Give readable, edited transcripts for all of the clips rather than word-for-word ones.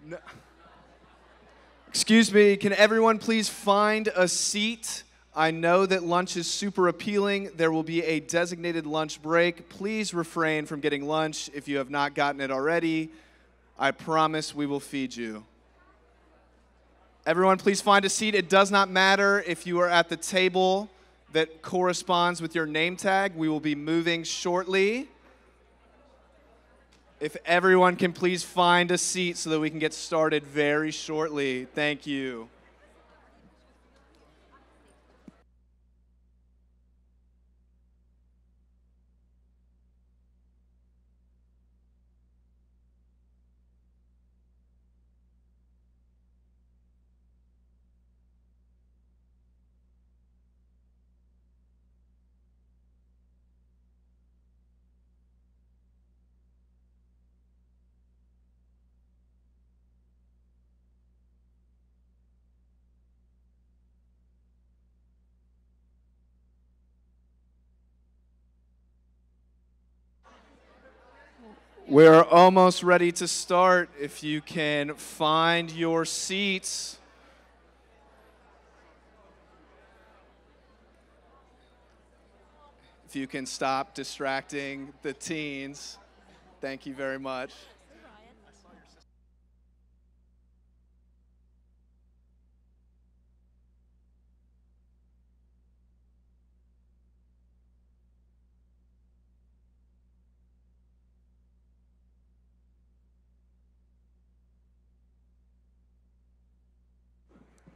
No. Excuse me, can everyone please find a seat? I know that lunch is super appealing. There will be a designated lunch break. Please refrain from getting lunch if you have not gotten it already. I promise we will feed you. Everyone, please find a seat. It does not matter if you are at the table that corresponds with your name tag. We will be moving shortly. If everyone can please find a seat so that we can get started very shortly. Thank you. We're almost ready to start. If you can find your seats. If you can stop distracting the teens. Thank you very much.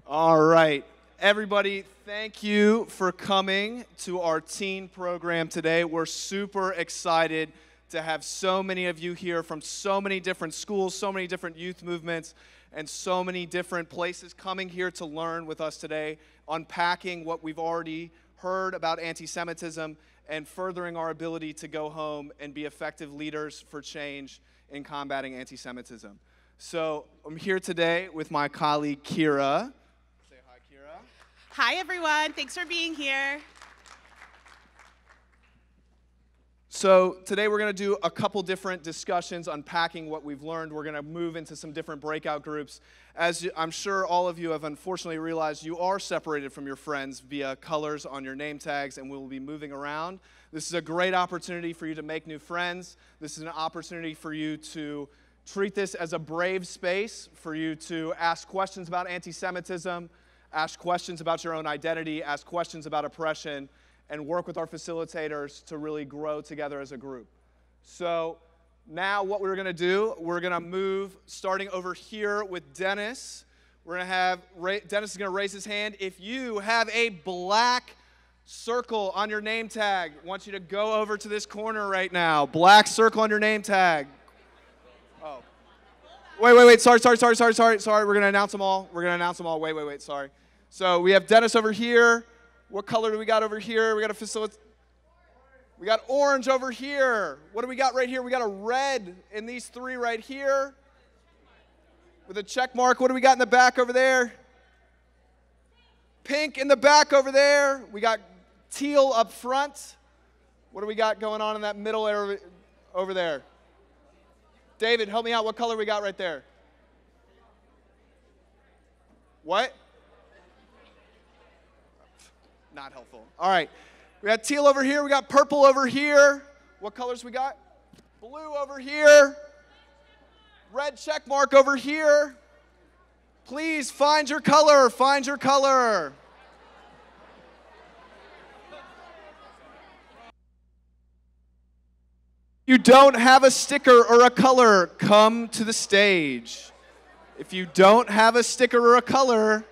All right, everybody, thank you for coming to our teen program today. We're super excited to have so many of you here from so many different schools, so many different youth movements, and so many different places coming here to learn with us today, unpacking what we've already heard about anti-Semitism and furthering our ability to go home and be effective leaders for change in combating anti-Semitism. So I'm here today with my colleague, Kira. Hi, everyone. Thanks for being here. So today we're going to do a couple different discussions unpacking what we've learned. We're going to move into some different breakout groups. As I'm sure all of you have unfortunately realized, you are separated from your friends via colors on your name tags, and we will be moving around. This is a great opportunity for you to make new friends. This is an opportunity for you to treat this as a brave space, for you to ask questions about anti-Semitism, ask questions about your own identity, ask questions about oppression, and work with our facilitators to really grow together as a group. So now what we're going to do, we're going to move starting over here with Dennis. We're going to have, Dennis is going to raise his hand. If you have a black circle on your name tag, I want you to go over to this corner right now. Black circle on your name tag. Oh. Wait, sorry. We're going to announce them all. Wait, sorry. So we have Dennis over here. What color do we got over here? We got a facilitator. We got orange over here. What do we got right here? We got a red in these three right here with a check mark. What do we got in the back over there? Pink in the back over there. We got teal up front. What do we got going on in that middle area over there? David, help me out. What color we got right there? What? Not helpful. All right. We got teal over here. We got purple over here. What colors we got? Blue over here. Red check mark over here. Please find your color. Find your color. You don't have a sticker or a color, come to the stage. If you don't have a sticker or a color,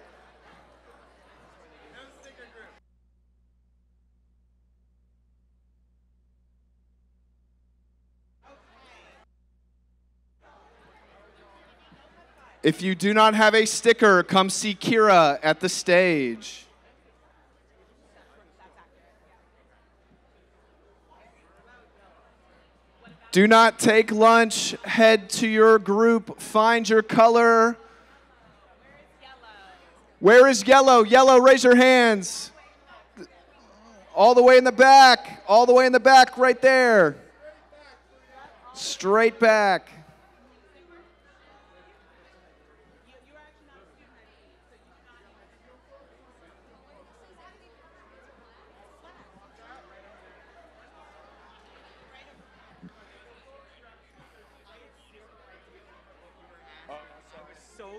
if you do not have a sticker, come see Kira at the stage. Do not take lunch. Head to your group. Find your color. Where is yellow? Yellow, raise your hands. All the way in the back. All the way in the back right there. Straight back.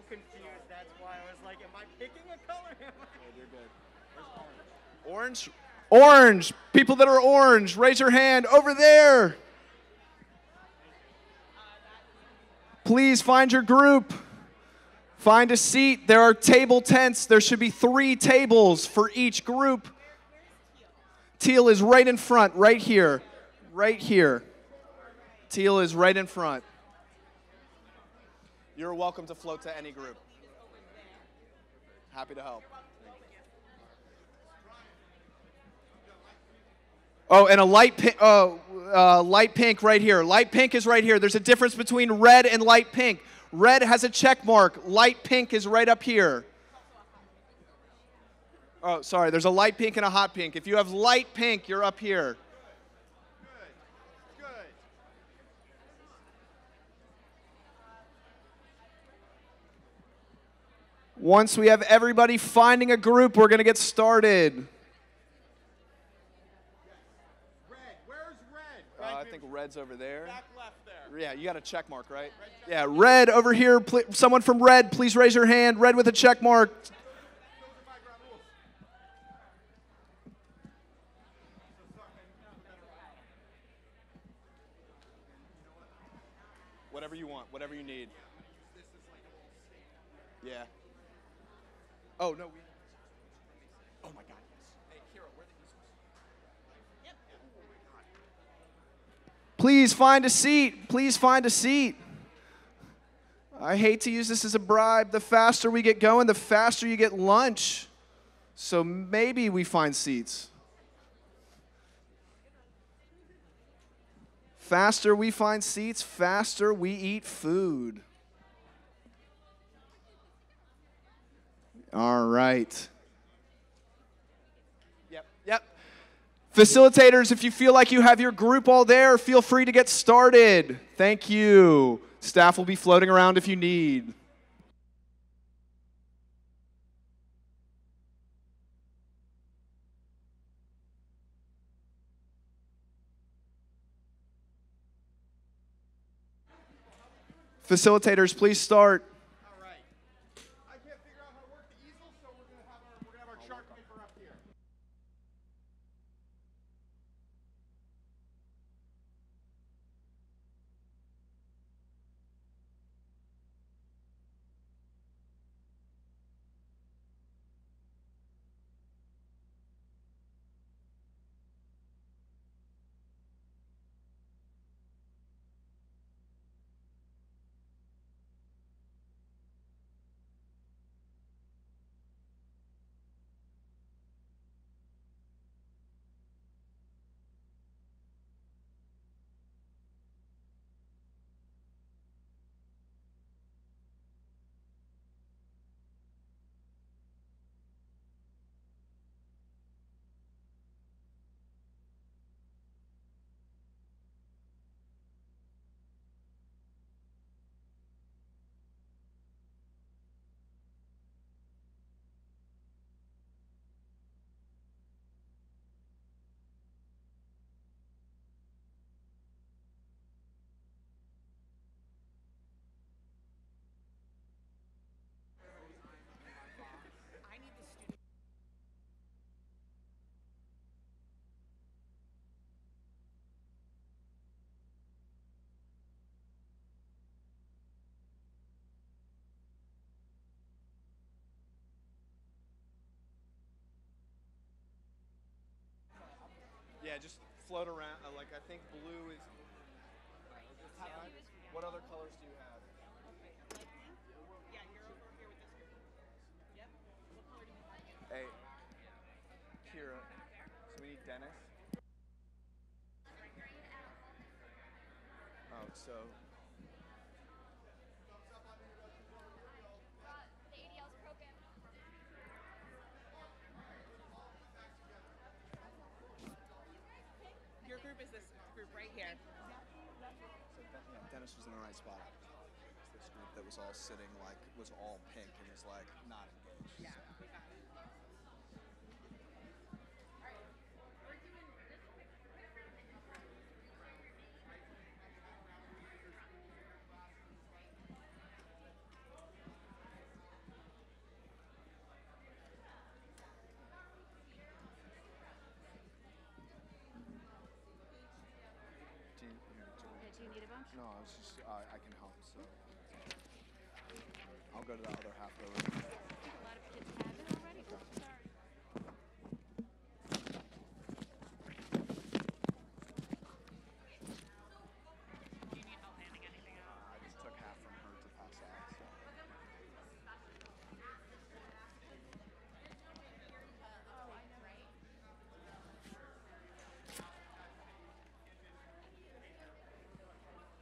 confused. That's why I was like, am I picking a color? You're good. Orange? Orange. People that are orange, raise your hand over there. Please find your group. Find a seat. There are table tents. There should be 3 tables for each group. Teal is right in front, right here. Right here. Teal is right in front. You're welcome to float to any group. Happy to help. Oh, and a light pink, light pink right here. Light pink is right here. There's a difference between red and light pink. Red has a check mark. Light pink is right up here. Oh, sorry. There's a light pink and a hot pink. If you have light pink, you're up here. Good. Once we have everybody finding a group, we're going to get started. Red. Where's red? I think red's over there. Back left there. Yeah, you got a check mark, right? Yeah, red over here. Someone from red, please raise your hand. Red with a check mark. Whatever you want, whatever you need. Yeah. Oh, no. Oh, my God. Hey, Kira, where are the easels? Please find a seat. Please find a seat. I hate to use this as a bribe. The faster we get going, the faster you get lunch. So maybe we find seats. Faster we find seats, faster we eat food. All right. Yep. Facilitators, if you feel like you have your group all there, feel free to get started. Thank you. Staff will be floating around if you need. Facilitators, please start. All right. I can't figure out how to work the easel, so we're gonna have our chart paper up here. Yeah, just float around. Like, I think blue is. What other colors do you have? Yeah, you're over here with this group. Yep. What color do you like? Hey, Kira. So we need Dennis. Oh, so. Your group is this group right here. Yeah, Dennis was in the right spot. It's this group that was all sitting like was all pink and was like not engaged. Yeah, we got it. No, I was just, I can help, so. I'll go to the other half of the room. A lot of kids have it already. Oops, sorry. Do you need help handing anything out? I just took half from her to pass out, so.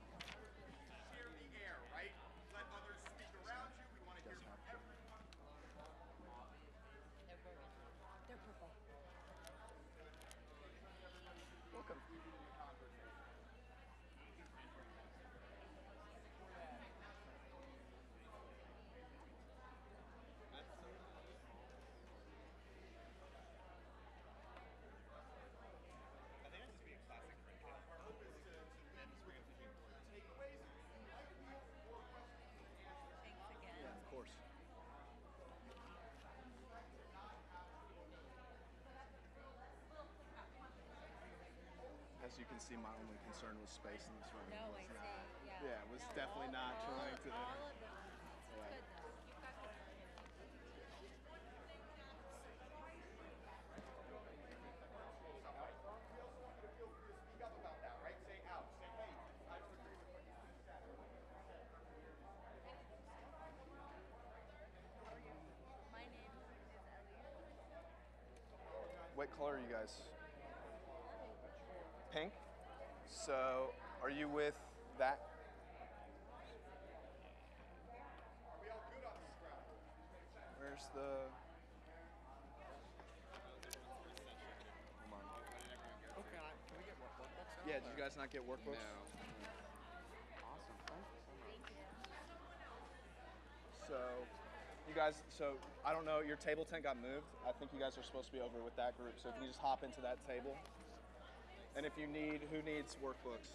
Share the air, right? Let others speak around you. We want to hear from everyone. They're purple. Welcome. Yeah, of course. As you can see, my only concern was space in this room. No, was I see. not- Yeah. Yeah, it was No, definitely not all trying of, to. all of them. It's Yeah. good though. You've got good. Feel free to speak up about that, right? Say out. Say, hey, I don't agree with what you said. My name is Elliot. What color are you guys? Pink? So, are you with that? Are we all good on this ground? Where's the... Hold on. Okay, can we get workbooks out? Yeah, did you guys not get workbooks? No. Awesome. Thank you so much. So, you guys, I don't know, your table tent got moved. I think you guys are supposed to be over with that group. So if you just hop into that table. And if you need, who needs workbooks?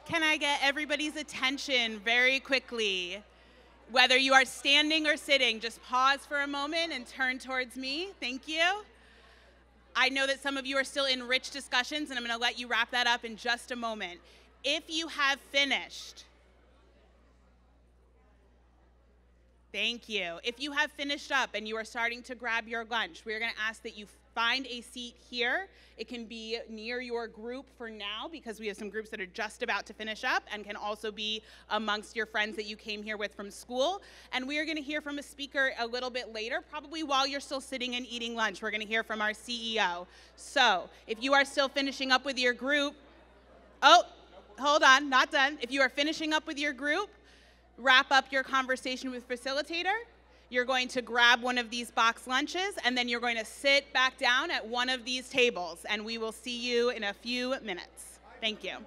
Can I get everybody's attention very quickly? Whether you are standing or sitting, just pause for a moment and turn towards me. Thank you. I know that some of you are still in rich discussions, and I'm going to let you wrap that up in just a moment. If you have finished, thank you. If you have finished up and you are starting to grab your lunch, we're going to ask that you find a seat here. It can be near your group for now because we have some groups that are just about to finish up, and can also be amongst your friends that you came here with from school. And we are going to hear from a speaker a little bit later, probably while you're still sitting and eating lunch. We're going to hear from our CEO. So if you are still finishing up with your group, oh, hold on, not done. If you are finishing up with your group, wrap up your conversation with Facilitator. You're going to grab one of these box lunches, and then you're going to sit back down at one of these tables, and we will see you in a few minutes. Thank you.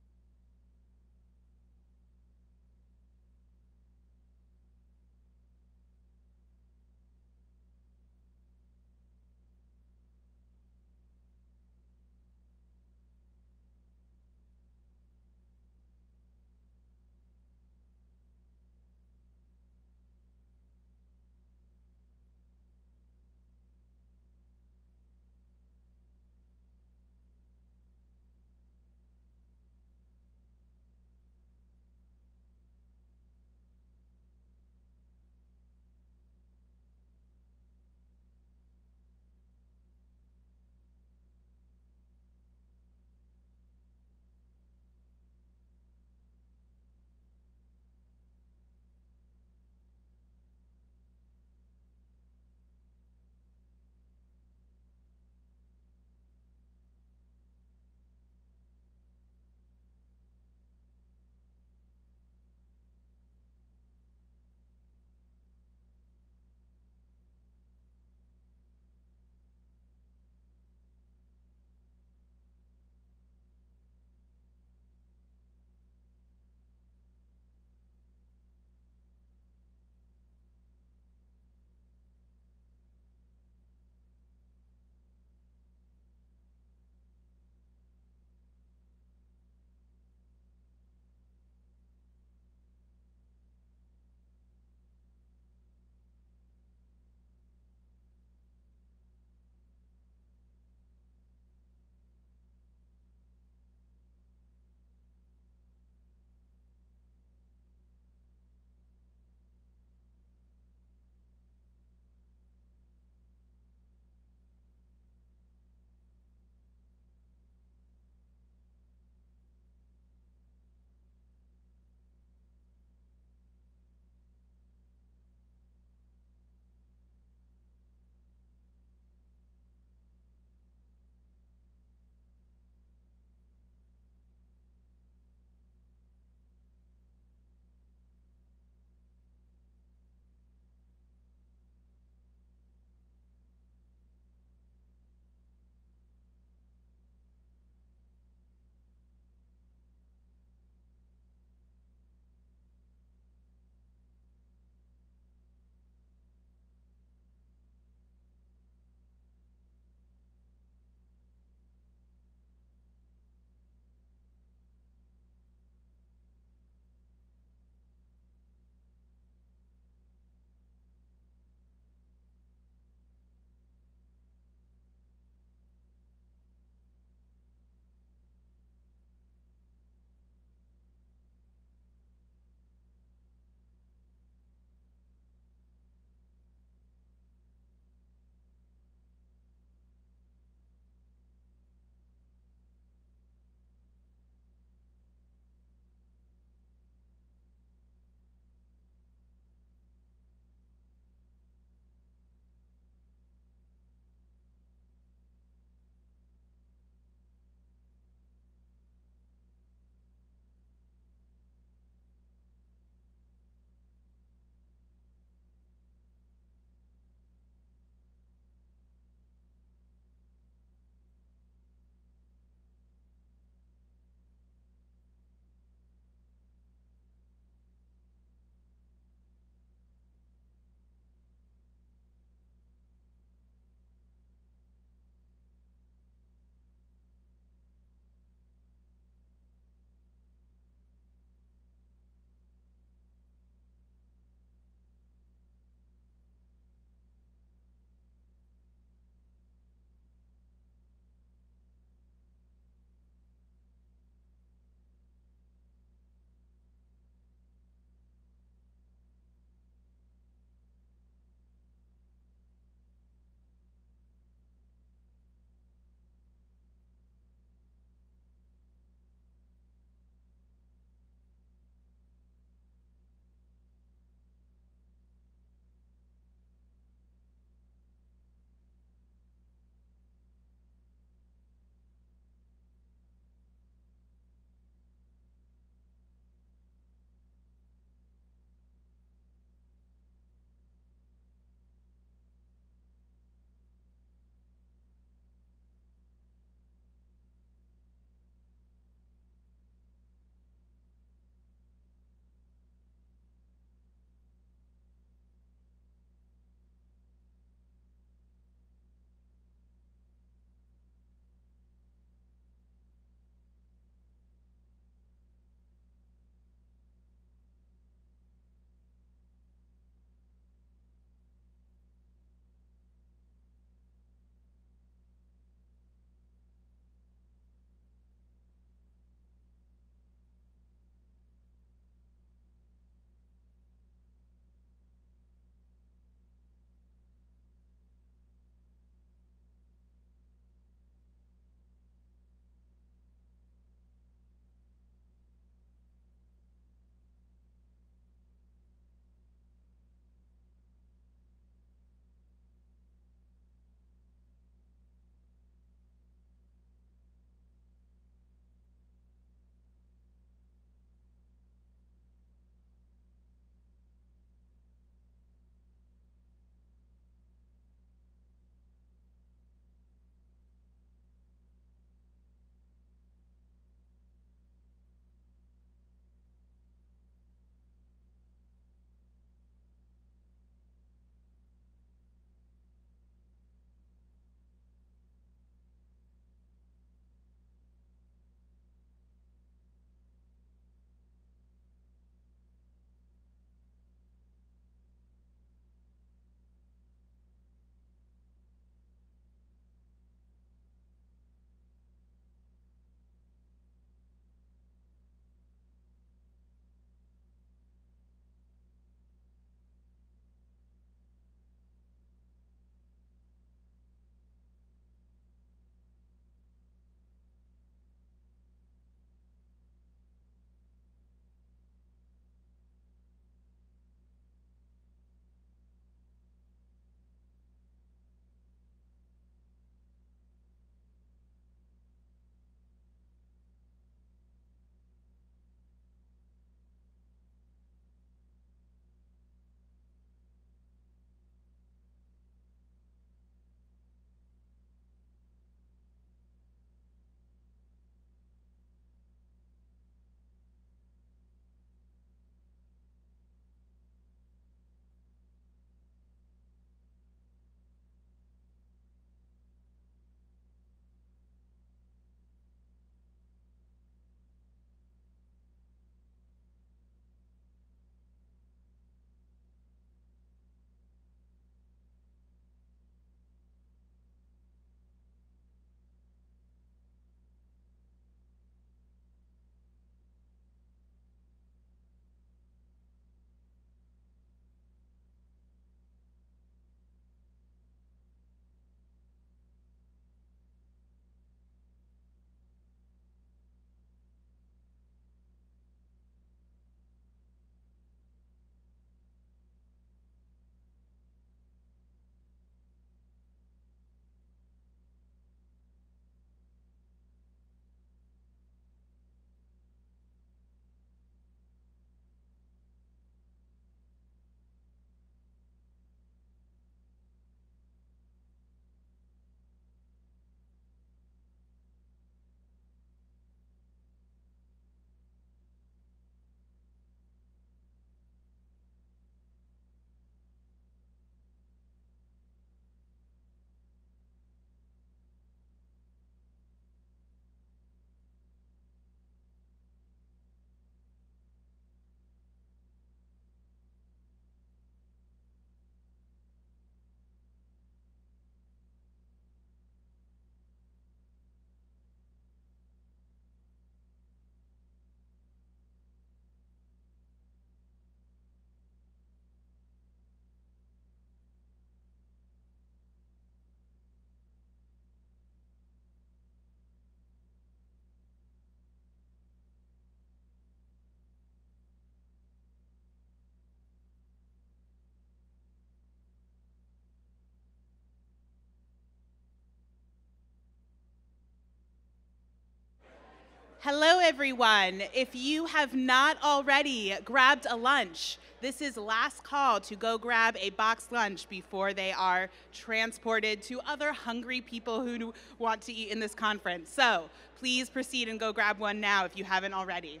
Hello, everyone. If you have not already grabbed a lunch, this is last call to go grab a boxed lunch before they are transported to other hungry people who want to eat in this conference. So please proceed and go grab one now if you haven't already.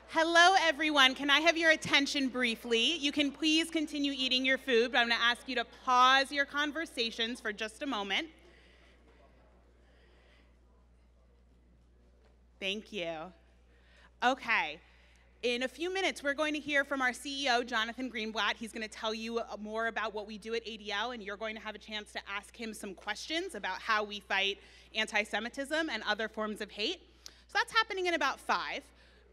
Hello, everyone. Can I have your attention briefly? You can please continue eating your food, but I'm going to ask you to pause your conversations for just a moment. Thank you. Okay. In a few minutes, we're going to hear from our CEO, Jonathan Greenblatt. He's going to tell you more about what we do at ADL, and you're going to have a chance to ask him some questions about how we fight anti-Semitism and other forms of hate. So that's happening in about 5.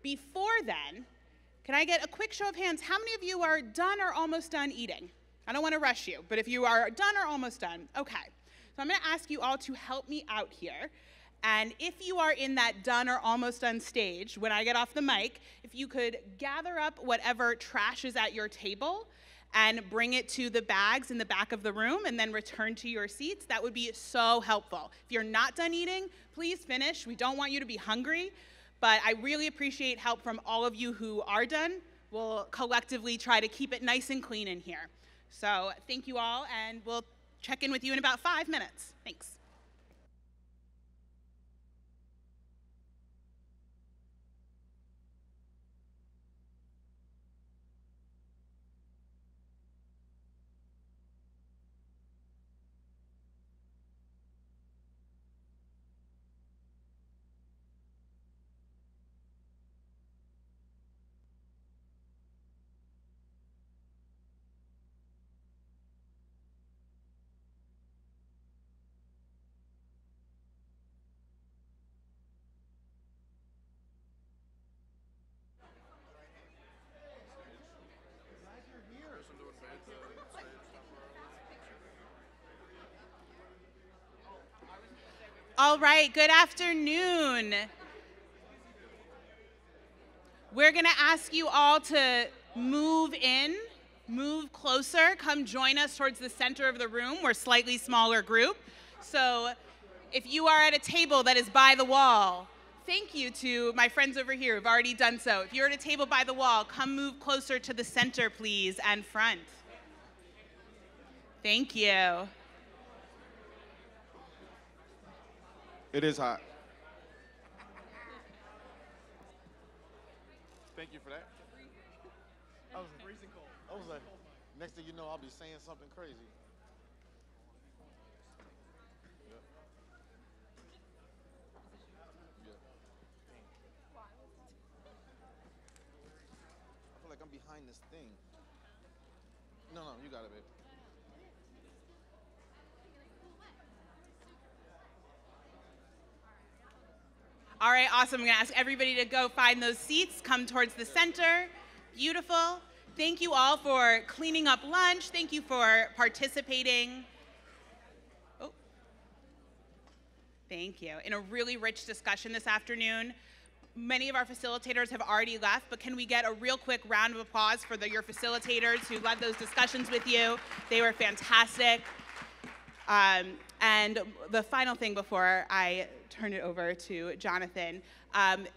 Before then, can I get a quick show of hands? How many of you are done or almost done eating? I don't want to rush you, but if you are done or almost done, okay. So I'm going to ask you all to help me out here. And if you are in that done or almost done stage, when I get off the mic, if you could gather up whatever trash is at your table and bring it to the bags in the back of the room and then return to your seats, that would be so helpful. If you're not done eating, please finish. We don't want you to be hungry. But I really appreciate help from all of you who are done. We'll collectively try to keep it nice and clean in here. So thank you all, and we'll check in with you in about 5 minutes. Thanks. All right, good afternoon. We're going to ask you all to move in, move closer, come join us towards the center of the room. We're a slightly smaller group. So if you are at a table that is by the wall, thank you to my friends over here who've already done so. If you're at a table by the wall, come move closer to the center, please, and front. Thank you. It is hot. Thank you for that. I was like, next thing you know, I'll be saying something crazy. Yeah. Yeah. I feel like I'm behind this thing. No, you got it, babe. All right, awesome. I'm going to ask everybody to go find those seats, come towards the center. Beautiful. Thank you all for cleaning up lunch. Thank you for participating. Oh. Thank you. In a really rich discussion this afternoon. Many of our facilitators have already left, but can we get a real quick round of applause for your facilitators who led those discussions with you? They were fantastic. And the final thing before I turn it over to Jonathan,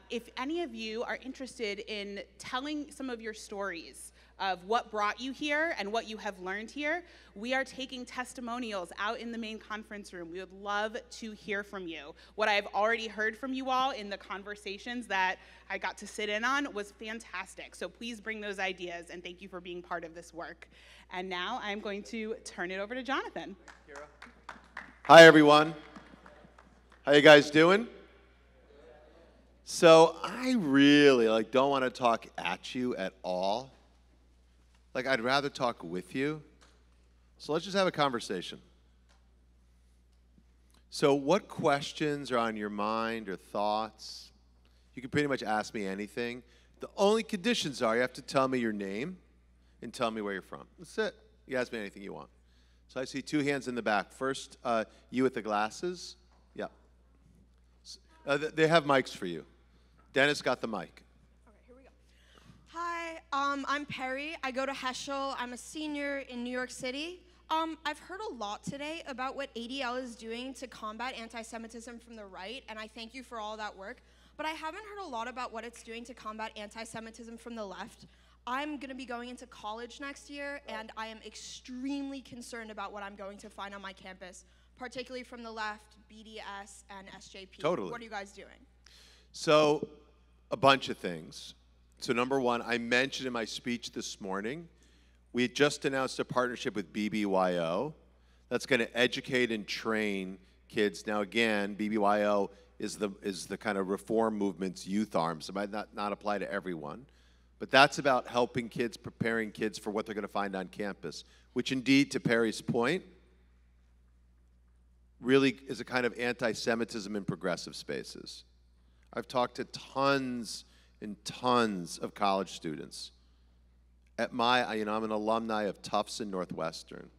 if any of you are interested in telling some of your stories of what brought you here and what you have learned here, we are taking testimonials out in the main conference room. We would love to hear from you. What I've already heard from you all in the conversations that I got to sit in on was fantastic. So please bring those ideas, and thank you for being part of this work. And now I'm going to turn it over to Jonathan. Hi, everyone. How you guys doing? So I really don't want to talk at you at all. I'd rather talk with you. So let's just have a conversation. So what questions are on your mind or thoughts? You can pretty much ask me anything. The only conditions are you have to tell me your name and tell me where you're from. That's it. You ask me anything you want. So I see 2 hands in the back. First, you with the glasses. Yeah. They have mics for you. Dennis got the mic. Okay, here we go. Hi, I'm Perry. I go to Heschel. I'm a senior in New York City. I've heard a lot today about what ADL is doing to combat anti-Semitism from the right, and I thank you for all that work. But I haven't heard a lot about what it's doing to combat anti-Semitism from the left. I'm going to be going into college next year, and I am extremely concerned about what I'm going to find on my campus, particularly from the left, BDS, and SJP. Totally. What are you guys doing? So, a bunch of things. So number one, I mentioned in my speech this morning, we had just announced a partnership with BBYO that's going to educate and train kids. Now again, BBYO is the kind of reform movement's youth arm, so it might not apply to everyone. But that's about helping kids, preparing kids for what they're going to find on campus, which indeed, to Perry's point, really is a kind of anti-Semitism in progressive spaces. I've talked to tons and tons of college students. I'm an alumni of Tufts and Northwestern.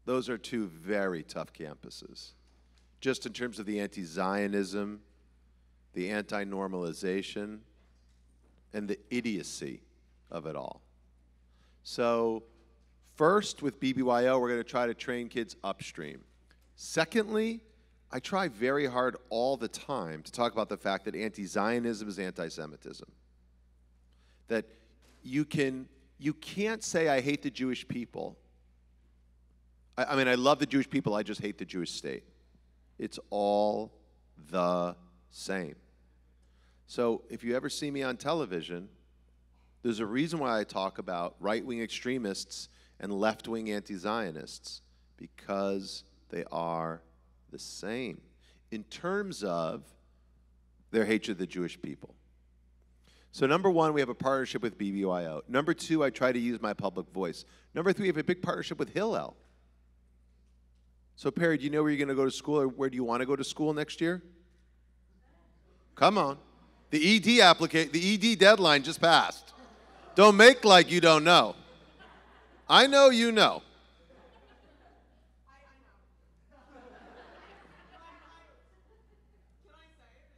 Those are two very tough campuses, just in terms of the anti-Zionism, the anti-normalization, and the idiocy of it all. So first, with BBYO, we're going to try to train kids upstream. Secondly, I try very hard all the time to talk about the fact that anti-Zionism is anti-Semitism. That you can't say, I hate the Jewish people. I mean, I love the Jewish people, I just hate the Jewish state. It's all the same. So if you ever see me on television, there's a reason why I talk about right-wing extremists and left-wing anti-Zionists, because they are the same in terms of their hatred of the Jewish people. So number one, we have a partnership with BBYO. Number two, I try to use my public voice. Number three, we have a big partnership with Hillel. So Perry, do you know where you're going to go to school, or where do you want to go to school next year? Come on. The ED deadline just passed. Don't make like you don't know. I know you know.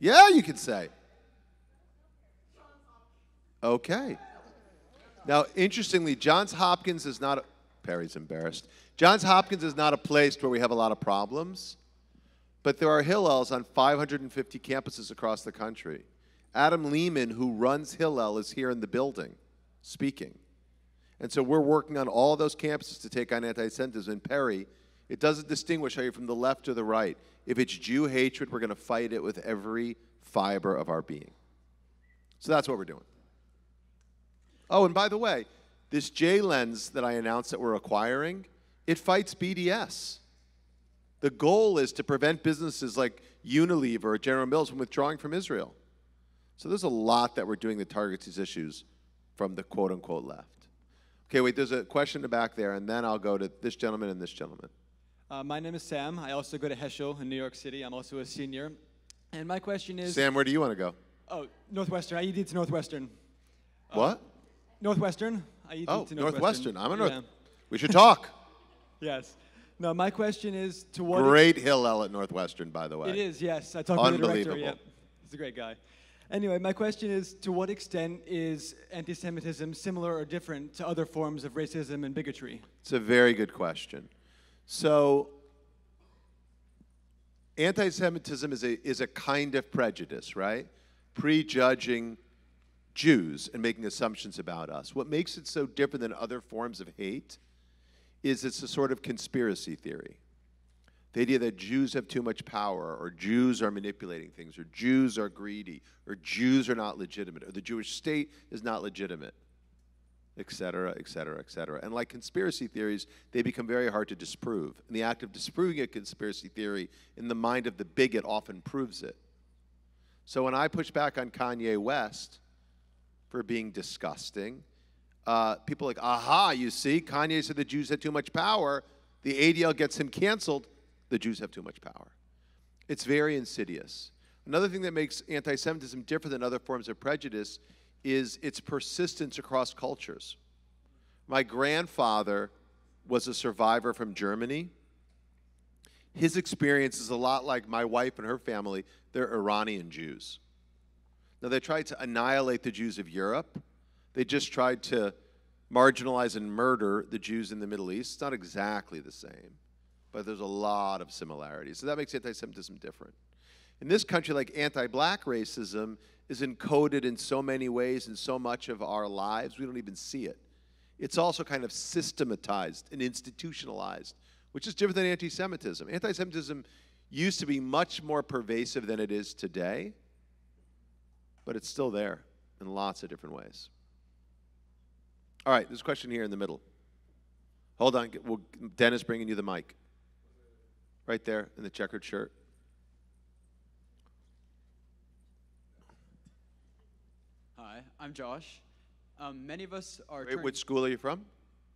Yeah, you can say. Okay. Now, interestingly, Johns Hopkins is not Perry's embarrassed. Johns Hopkins is not a place where we have a lot of problems, but there are Hillels on 550 campuses across the country. Adam Lehman, who runs Hillel, is here in the building speaking. And so we're working on all those campuses to take on anti-Semitism. And Perry, it doesn't distinguish how you're from the left or the right. If it's Jew hatred, we're going to fight it with every fiber of our being. So that's what we're doing. Oh, and by the way, this J-Lens that I announced that we're acquiring, it fights BDS. The goal is to prevent businesses like Unilever or General Mills from withdrawing from Israel. So there's a lot that we're doing that targets these issues from the quote-unquote left. Okay, wait, there's a question in the back there, and then I'll go to this gentleman and this gentleman. My name is Sam. I also go to Heschel in New York City. I'm also a senior. And my question is... Sam, where do you want to go? Oh, Northwestern. I ED to Northwestern. What? Northwestern. I ED to Northwestern. I'm a North... We should talk. Yes. No, my question is to what... Great Hillel at Northwestern, by the way. It is, yes. I talked to the director. Yep. He's a great guy. Anyway, my question is, to what extent is anti-Semitism similar or different to other forms of racism and bigotry? It's a very good question. So, anti-Semitism is a kind of prejudice, right? Prejudging Jews and making assumptions about us. What makes it so different than other forms of hate is it's a sort of conspiracy theory. The idea that Jews have too much power, or Jews are manipulating things, or Jews are greedy, or Jews are not legitimate, or the Jewish state is not legitimate, et cetera, et cetera, et cetera. And like conspiracy theories, they become very hard to disprove. And the act of disproving a conspiracy theory in the mind of the bigot often proves it. So when I push back on Kanye West for being disgusting, people are like, aha, you see, Kanye said the Jews had too much power. The ADL gets him canceled. The Jews have too much power. It's very insidious. Another thing that makes anti-Semitism different than other forms of prejudice is its persistence across cultures. My grandfather was a survivor from Germany. His experience is a lot like my wife and her family. They're Iranian Jews. Now, they tried to annihilate the Jews of Europe. They just tried to marginalize and murder the Jews in the Middle East. It's not exactly the same, but there's a lot of similarities. So that makes anti-Semitism different. In this country, like anti-black racism is encoded in so many ways in so much of our lives, we don't even see it. It's also kind of systematized and institutionalized, which is different than anti-Semitism. Anti-Semitism used to be much more pervasive than it is today, but it's still there. in lots of different ways. All right, there's a question here in the middle. Hold on, Dennis bringing you the mic. Right there in the checkered shirt. Hi, I'm Josh. Many of us are. Wait, which school are you from?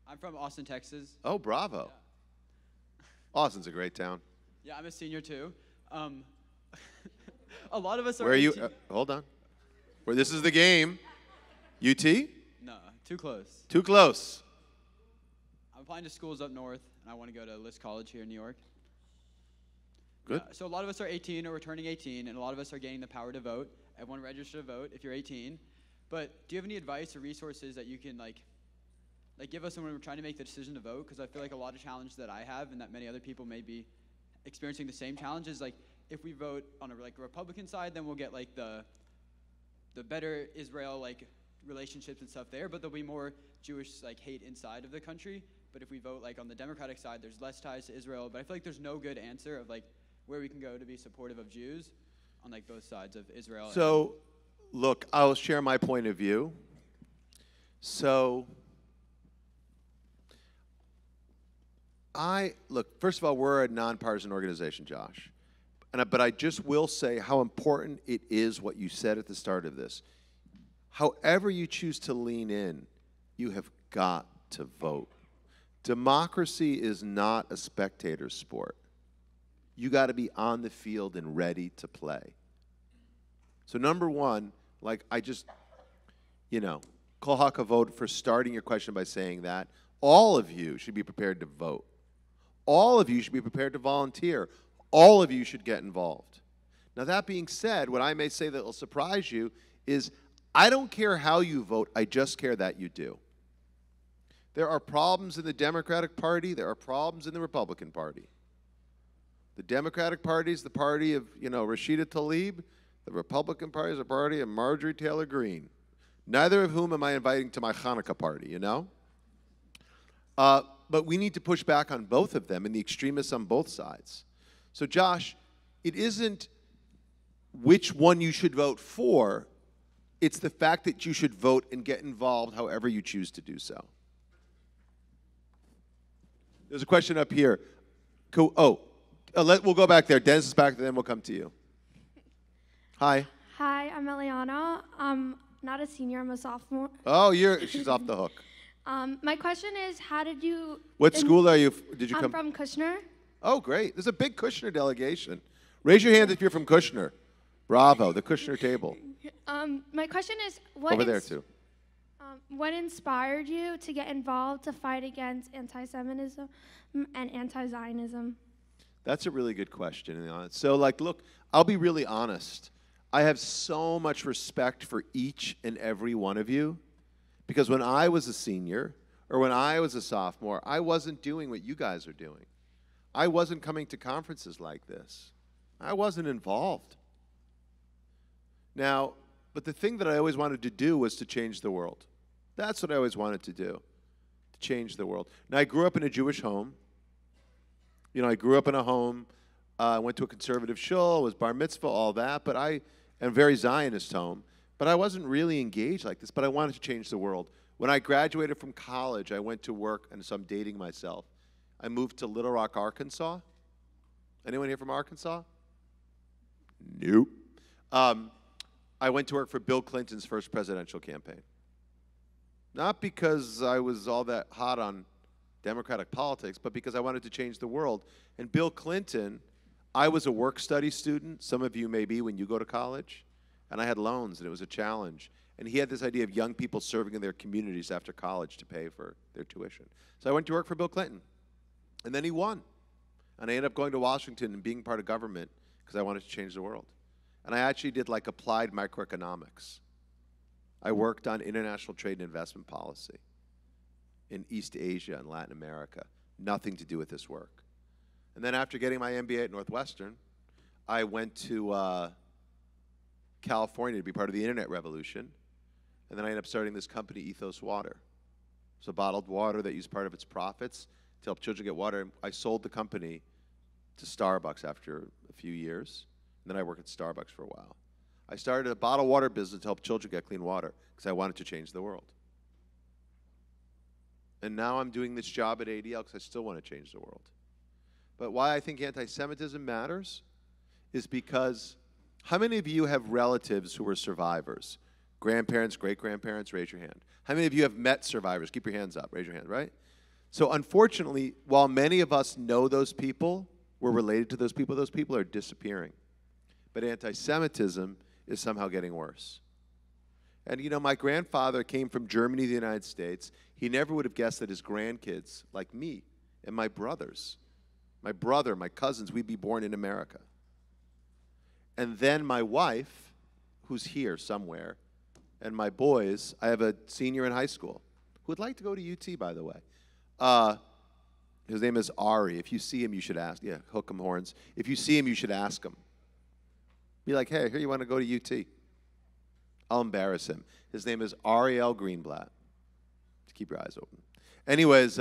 I'm from Austin, Texas. Oh, bravo. Yeah. Austin's a great town. Yeah, I'm a senior too. A lot of us are. Where are you? Hold on. Where this is the game. UT? No, too close. Too close. I'm applying to schools up north, and I want to go to List College here in New York. Good. So a lot of us are 18 or we're turning 18, and a lot of us are gaining the power to vote. Everyone register to vote if you're 18. But do you have any advice or resources that you can like give us when we're trying to make the decision to vote? Because I feel like a lot of challenge that I have and that many other people may be experiencing the same challenges. Like if we vote on a Republican side, then we'll get like the better Israel like relationships and stuff there, but there'll be more Jewish like hate inside of the country. But if we vote like on the Democratic side, there's less ties to Israel. But I feel like there's no good answer of like where we can go to be supportive of Jews on like both sides of Israel. So, look, I'll share my point of view. So, look, first of all, we're a nonpartisan organization, Josh. But I just will say how important it is what you said at the start of this. However you choose to lean in, you have got to vote. Democracy is not a spectator sport. You got to be on the field and ready to play. So number one, like I just, Kol HaKavod for starting your question by saying that. All of you should be prepared to vote. All of you should be prepared to volunteer. All of you should get involved. Now that being said, what I may say that will surprise you is I don't care how you vote, I just care that you do. There are problems in the Democratic Party, there are problems in the Republican Party. The Democratic Party is the party of, Rashida Tlaib. The Republican Party is the party of Marjorie Taylor Greene. Neither of whom am I inviting to my Hanukkah party, But we need to push back on both of them and the extremists on both sides. So Josh, it isn't which one you should vote for, it's the fact that you should vote and get involved however you choose to do so. There's a question up here. Cool. We'll go back there. Dennis is back there, then we'll come to you. Hi. Hi, I'm Eliana. I'm not a senior, I'm a sophomore. Oh, she's off the hook. My question is, how did you... What school are you, did you come? I'm from Kushner. Oh, great. There's a big Kushner delegation. Raise your hand if you're from Kushner. Bravo, the Kushner table. My question is, over there too. What inspired you to get involved to fight against anti-Semitism and anti-Zionism? That's a really good question. So, look, I'll be really honest. I have so much respect for each and every one of you because when I was a senior or when I was a sophomore, I wasn't doing what you guys are doing. I wasn't coming to conferences like this. I wasn't involved. Now, but the thing that I always wanted to do was to change the world. That's what I always wanted to do, to change the world. Now, I grew up in a Jewish home. I grew up in a home, I went to a conservative shul, was bar mitzvah, all that, but and a very Zionist home. But I wasn't really engaged like this, but I wanted to change the world. When I graduated from college, I went to work, and so I'm dating myself. I moved to Little Rock, Arkansas. Anyone here from Arkansas? Nope. I went to work for Bill Clinton's first presidential campaign. Not because I was all that hot on Democratic politics, but because I wanted to change the world. And Bill Clinton, I was a work study student. Some of you may be when you go to college. And I had loans, and it was a challenge. And he had this idea of young people serving in their communities after college to pay for their tuition. So I went to work for Bill Clinton. And then he won. And I ended up going to Washington and being part of government because I wanted to change the world. And I actually did applied microeconomics. I worked on international trade and investment policy in East Asia and Latin America. Nothing to do with this work. And then after getting my MBA at Northwestern, I went to California to be part of the internet revolution. And then I ended up starting this company, Ethos Water. It's a bottled water that used part of its profits to help children get water. And I sold the company to Starbucks after a few years. And then I worked at Starbucks for a while. I started a bottled water business to help children get clean water because I wanted to change the world. And now I'm doing this job at ADL because I still want to change the world. But why I think anti-Semitism matters is because how many of you have relatives who were survivors? Grandparents, great-grandparents, raise your hand. How many of you have met survivors? Keep your hands up, raise your hand, right? So unfortunately, while many of us know those people, we're related to those people are disappearing. But anti-Semitism is somehow getting worse. And you know, my grandfather came from Germany to the United States. He never would have guessed that his grandkids, like me and my brothers, my brother, my cousins, we'd be born in America. And then my wife, who's here somewhere, and my boys, I have a senior in high school who would like to go to UT, by the way. His name is Ari. If you see him, you should ask. Yeah, hook 'em horns. If you see him, you should ask him. Be like, hey, here you want to go to UT. I'll embarrass him. His name is Ariel Greenblatt. Keep your eyes open. Anyways,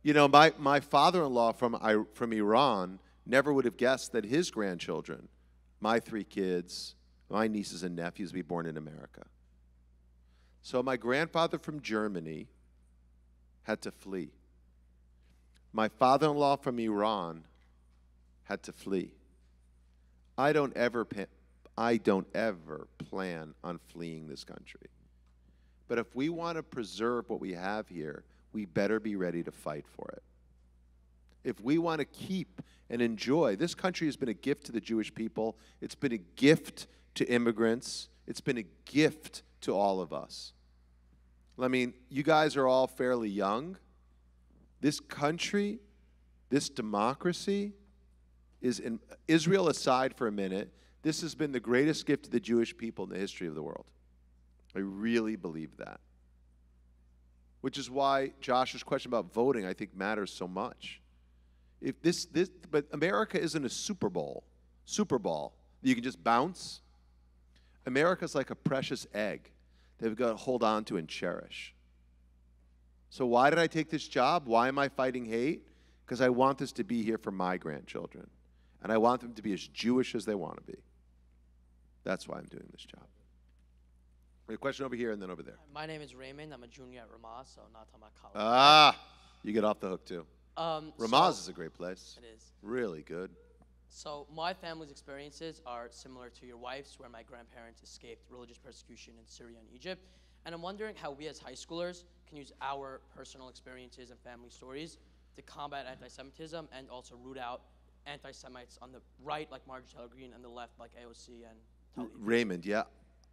you know, my father-in-law from Iran never would have guessed that his grandchildren, my 3 kids, my nieces and nephews, would be born in America. So my grandfather from Germany had to flee. My father-in-law from Iran had to flee. I don't ever plan on fleeing this country. But if we want to preserve what we have here, we better be ready to fight for it. If we want to keep and enjoy, this country has been a gift to the Jewish people. It's been a gift to immigrants. It's been a gift to all of us. I mean, you guys are all fairly young. This country, this democracy, is in Israel aside for a minute, this has been the greatest gift to the Jewish people in the history of the world. I really believe that. Which is why Josh's question about voting, I think, matters so much. If but America isn't a Super Bowl that you can just bounce. America's like a precious egg that we've got to hold on to and cherish. So why did I take this job? Why am I fighting hate? Because I want this to be here for my grandchildren. And I want them to be as Jewish as they want to be. That's why I'm doing this job. A question over here and then over there. My name is Raymond. I'm a junior at Ramaz, so not talking about college. Ah, you get off the hook too. Ramaz is a great place. It is. Really good. So my family's experiences are similar to your wife's, where my grandparents escaped religious persecution in Syria and Egypt. And I'm wondering how we as high schoolers can use our personal experiences and family stories to combat anti-Semitism and also root out anti-Semites on the right, like Marjorie Taylor Greene, and the left, like AOC and Tali. Raymond, yeah.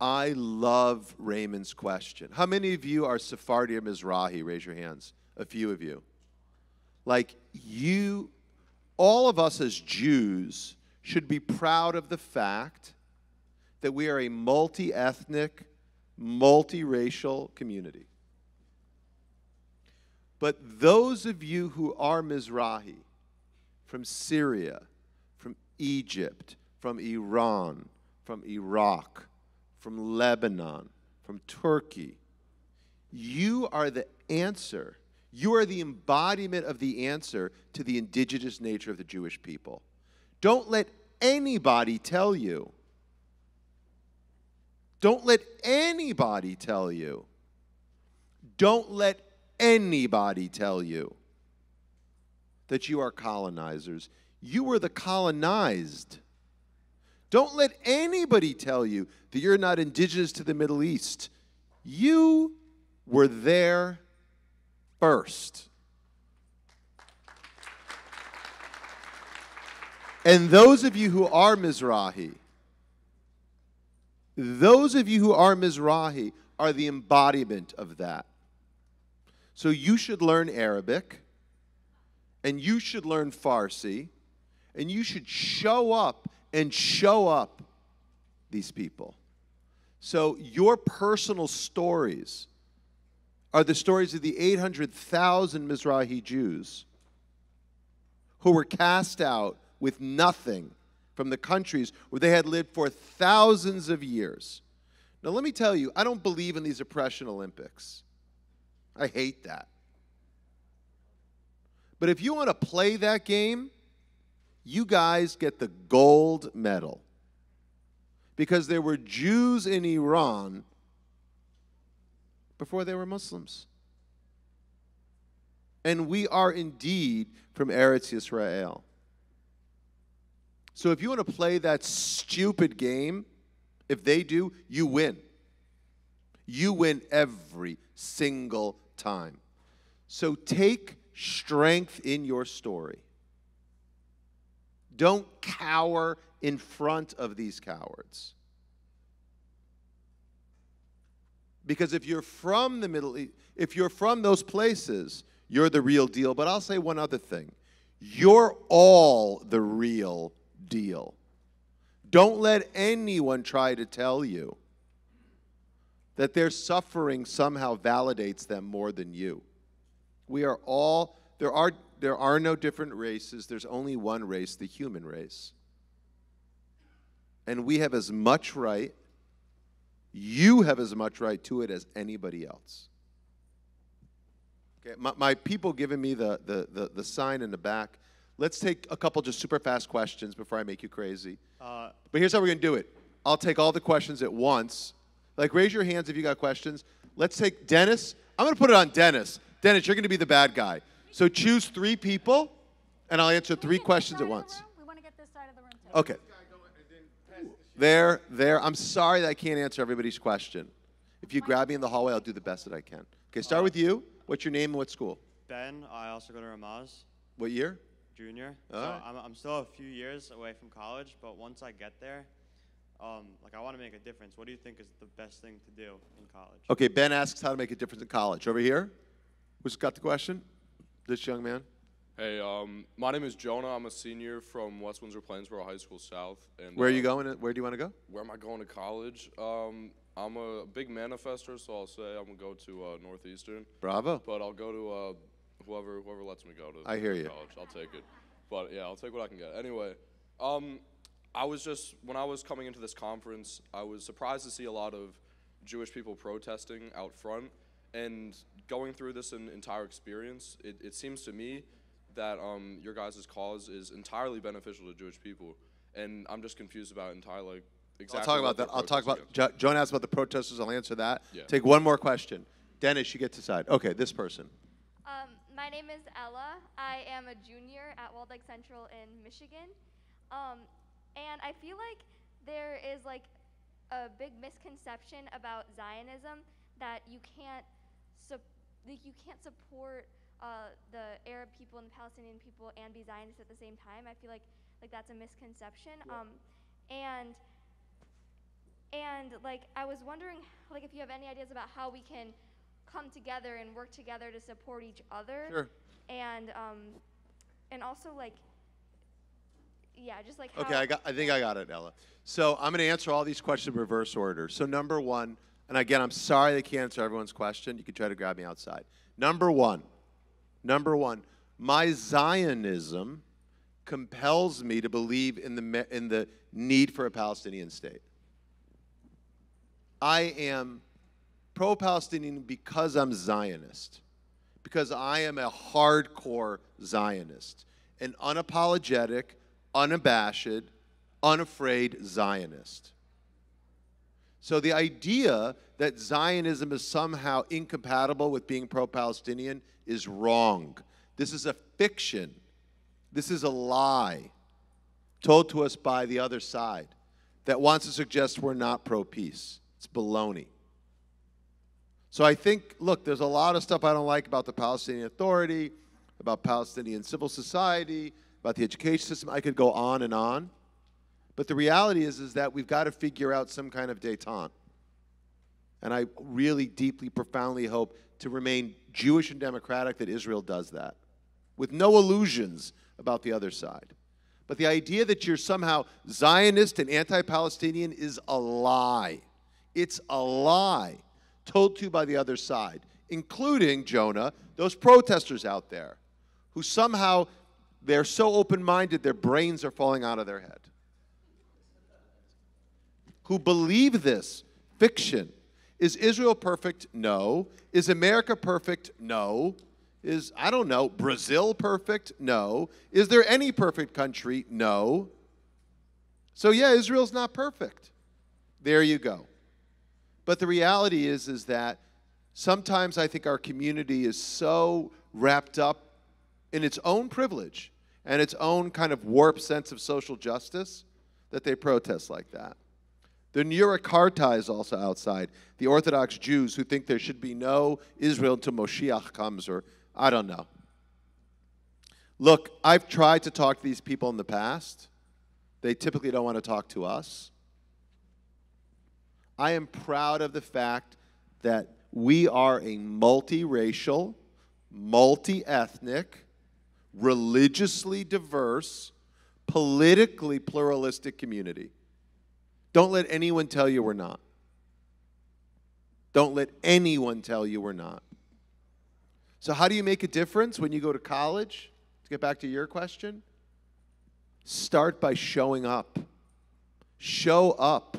I love Raymond's question. How many of you are Sephardi or Mizrahi? Raise your hands. A few of you. Like you, all of us as Jews should be proud of the fact that we are a multi-ethnic, multiracial community. But those of you who are Mizrahi, from Syria, from Egypt, from Iran, from Iraq, from Lebanon, from Turkey, you are the answer. You are the embodiment of the answer to the indigenous nature of the Jewish people. Don't let anybody tell you. Don't let anybody tell you. Don't let anybody tell you that you are colonizers. You were the colonized. Don't let anybody tell you that you're not indigenous to the Middle East. You were there first. And those of you who are Mizrahi, are the embodiment of that. So you should learn Arabic, and you should learn Farsi, and you should show up these people. So your personal stories are the stories of the 800,000 Mizrahi Jews who were cast out with nothing from the countries where they had lived for thousands of years. Now let me tell you, I don't believe in these oppression Olympics. I hate that. But if you want to play that game, you guys get the gold medal. because there were Jews in Iran before they were Muslims. And we are indeed from Eretz Yisrael. So if you want to play that stupid game, if they do, you win. You win every single time. So take strength in your story. Don't cower in front of these cowards. Because if you're from the Middle East, if you're from those places, you're the real deal. But I'll say one other thing. You're all the real deal. Don't let anyone try to tell you that their suffering somehow validates them more than you. We are all, there are no different races. There's only one race, the human race. And we have as much right, you have as much right to it as anybody else. Okay, my people giving me the sign in the back. Let's take a couple just super fast questions before I make you crazy. But here's how we're going to do it. I'll take all the questions at once. Like, raise your hands if you got questions. Let's take Dennis. I'm going to put it on Dennis. Dennis, you're going to be the bad guy. So choose 3 people, and I'll answer 3 questions at once. We want to get this side of the room, too. Okay. There. I'm sorry that I can't answer everybody's question. If you grab me in the hallway, I'll do the best that I can. Okay, start with you. What's your name and what school? Ben. I also go to Ramaz. What year? Junior. All So right. I'm still a few years away from college, but once I get there, like I want to make a difference. What do you think is the best thing to do in college? Okay, Ben asks how to make a difference in college. Over here. Who's got the question? This young man. Hey, my name is Jonah. I'm a senior from West Windsor Plainsboro High School South. And Where are you going? Where do you want to go? Where am I going to college? I'm a big manifester, so I'll say I'm gonna go to Northeastern. Bravo. But I'll go to whoever lets me go to. I hear you. College. I'll take it. But yeah, I'll take what I can get. Anyway, when I was coming into this conference, I was surprised to see a lot of Jewish people protesting out front. And going through this entire experience, it seems to me that your guys' cause is entirely beneficial to Jewish people. And I'm just confused about exactly I'll talk about that. I'll talk about, Joan asked about the protesters. I'll answer that. Yeah. Take one more question. Dennis, you get to decide. Okay, this person. My name is Ella. I am a junior at Waldeck Central in Michigan. And I feel like there is like a big misconception about Zionism that you can't support the Arab people and the Palestinian people and be Zionist at the same time. I feel like that's a misconception. Yeah. And like I was wondering like if you have any ideas about how we can come together and work together to support each other. Sure. And also like just like how Okay, I think I got it, Ella. So I'm going to answer all these questions in reverse order. So number 1, and again, I'm sorry I can't answer everyone's question. You can try to grab me outside. Number one, my Zionism compels me to believe in the need for a Palestinian state. I am pro-Palestinian because I'm Zionist, because I am a hardcore Zionist, an unapologetic, unabashed, unafraid Zionist. So the idea that Zionism is somehow incompatible with being pro-Palestinian is wrong. This is a fiction. This is a lie told to us by the other side that wants to suggest we're not pro-peace. It's baloney. So I think, look, there's a lot of stuff I don't like about the Palestinian Authority, about Palestinian civil society, about the education system. I could go on and on. But the reality is that we've got to figure out some kind of détente. And I really deeply, profoundly hope to remain Jewish and democratic that Israel does that, with no illusions about the other side. But the idea that you're somehow Zionist and anti-Palestinian is a lie. It's a lie told to you by the other side, including, Jonah, those protesters out there who somehow they're so open-minded their brains are falling out of their head, who believe this fiction. Is Israel perfect? No. Is America perfect? No. Is, I don't know, Brazil perfect? No. Is there any perfect country? No. So yeah, Israel's not perfect. There you go. But the reality is that sometimes I think our community is so wrapped up in its own privilege and its own kind of warped sense of social justice that they protest like that. The Nurakarta is also outside, the Orthodox Jews who think there should be no Israel until Moshiach comes, or I don't know. Look, I've tried to talk to these people in the past. They typically don't want to talk to us. I am proud of the fact that we are a multiracial, multi-ethnic, religiously diverse, politically pluralistic community. Don't let anyone tell you we're not. Don't let anyone tell you we're not. So how do you make a difference when you go to college? To get back to your question, start by showing up. Show up.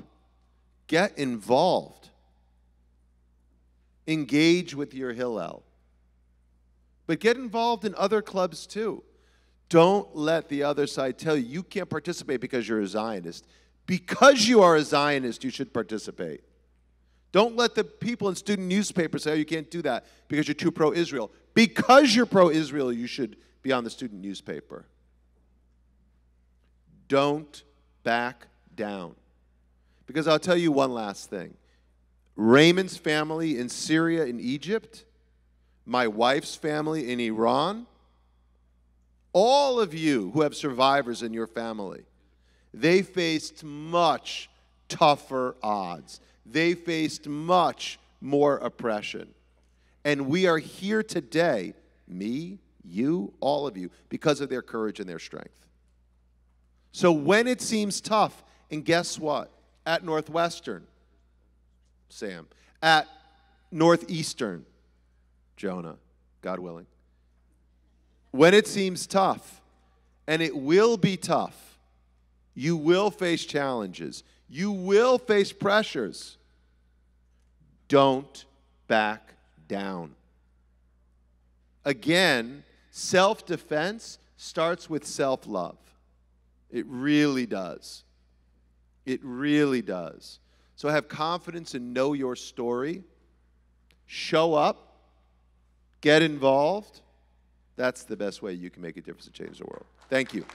Get involved. Engage with your Hillel. But get involved in other clubs too. Don't let the other side tell you you can't participate because you're a Zionist. Because you are a Zionist, you should participate. Don't let the people in student newspapers say, oh, you can't do that because you're too pro-Israel. Because you're pro-Israel, you should be on the student newspaper. Don't back down. Because I'll tell you one last thing. Raymond's family in Syria and Egypt, my wife's family in Iran, all of you who have survivors in your family, they faced much tougher odds. They faced much more oppression. And we are here today, me, you, all of you, because of their courage and their strength. So when it seems tough, and guess what? At Northwestern, Sam, at Northeastern, Jonah, God willing. When it seems tough, and it will be tough, you will face challenges. You will face pressures. Don't back down. Again, self-defense starts with self-love. It really does. It really does. So have confidence and know your story. Show up. Get involved. That's the best way you can make a difference and change the world. Thank you.